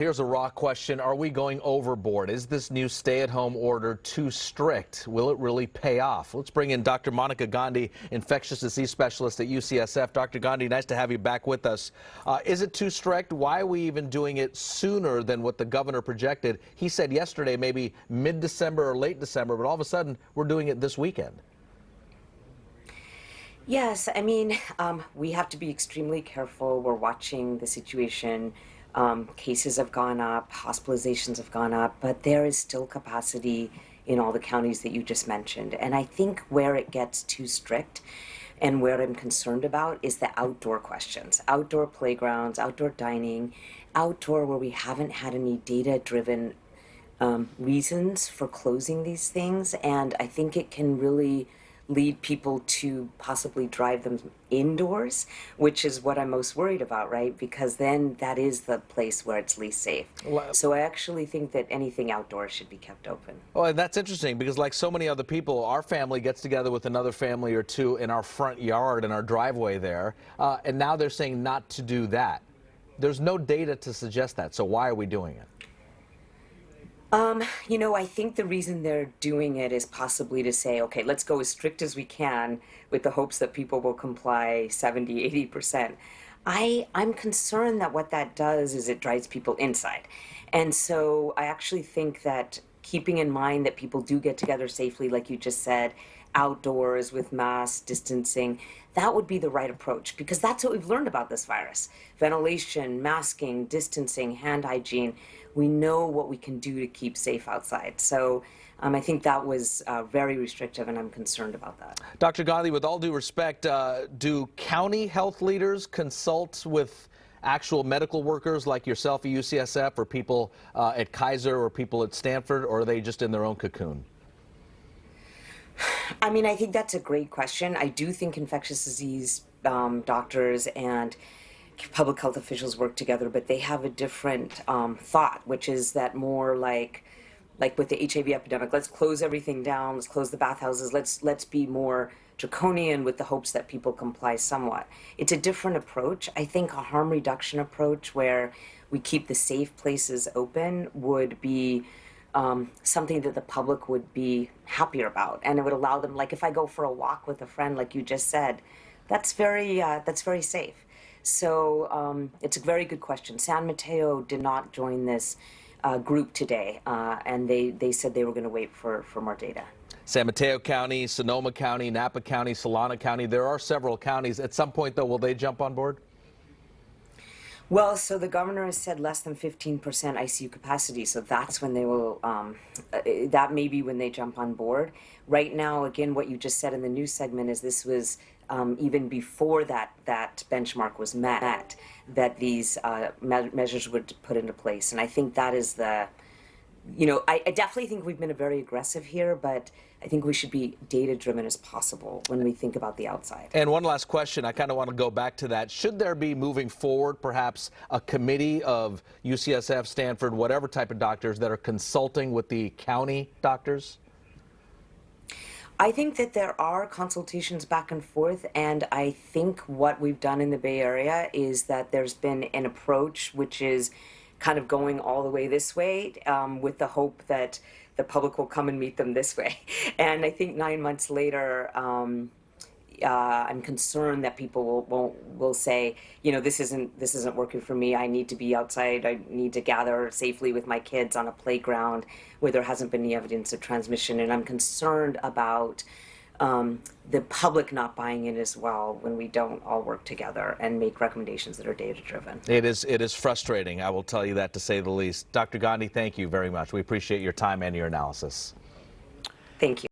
Here's a raw question. Are we going overboard? Is this new stay-at-home order too strict? Will it really pay off? Let's bring in Dr. Monica Gandhi, infectious disease specialist at UCSF. Dr. Gandhi, nice to have you back with us. Is it too strict? Why are we even doing it sooner than what the governor projected? He said yesterday maybe mid-December or late December, but all of a sudden we're doing it this weekend. Yes, I mean, we have to be extremely careful. We're watching the situation. Cases have gone up, hospitalizations have gone up, but there is still capacity in all the counties that you just mentioned. And I think where it gets too strict and where I'm concerned about is the outdoor questions. Outdoor playgrounds, outdoor dining, outdoor where we haven't had any data-driven reasons for closing these things. And I think it can really lead people to possibly drive them indoors, which is what I'm most worried about, right? Because then that is the place where it's least safe. So I actually think that anything outdoors should be kept open. Oh, and that's interesting because like so many other people, our family gets together with another family or two in our front yard, in our driveway there, and now they're saying not to do that. There's no data to suggest that, so why are we doing it? You know, I think the reason they're doing it is possibly to say, okay, let's go as strict as we can with the hopes that people will comply 70, 80%. I'm concerned that what that does is it drives people inside. And so I actually think that keeping in mind that people do get together safely, like you just said, outdoors with mask distancing, that would be the right approach, because that's what we've learned about this virus. Ventilation, masking, distancing, hand hygiene. We know what we can do to keep safe outside. So I think that was very restrictive, and I'm concerned about that. Dr. Gandhi, with all due respect, do county health leaders consult with actual medical workers like yourself at UCSF or people at Kaiser or people at Stanford, or are they just in their own cocoon? I mean, I think that's a great question. I do think infectious disease doctors and public health officials work together, but they have a different thought, which is that more like with the HIV epidemic, let's close everything down, let's close the bathhouses, let's be more draconian with the hopes that people comply somewhat. It's a different approach. I think a harm reduction approach where we keep the safe places open would be something that the public would be happier about, and it would allow them, like if I go for a walk with a friend, like you just said, that's very safe. So it's a very good question. San Mateo did not join this group today, and they said they were going to wait for more data. San Mateo County, Sonoma County, Napa County, Solana County, there are several counties. At some point, though, will they jump on board? Well, so the governor has said less than 15% ICU capacity, so that's when they will, that may be when they jump on board. Right now, again, what you just said in the news segment is this was even before that benchmark was met, that these measures were put into place. And I think that is the, you know, I definitely think we've been very aggressive here, but I think we should be data-driven as possible when we think about the outside. And one last question, I kind of want to go back to that. Should there be, moving forward, perhaps a committee of UCSF, Stanford, whatever type of doctors that are consulting with the county doctors? I think that there are consultations back and forth, and I think what we've done in the Bay Area is that there's been an approach which is kind of going all the way this way with the hope that the public will come and meet them this way. And I think 9 months later, I'm concerned that people will say, you know, this isn't working for me. I need to be outside. I need to gather safely with my kids on a playground where there hasn't been any evidence of transmission. And I'm concerned about the public not buying in as well when we don't all work together and make recommendations that are data-driven. It is frustrating, I will tell you that, to say the least. Dr. Gandhi, thank you very much. We appreciate your time and your analysis. Thank you.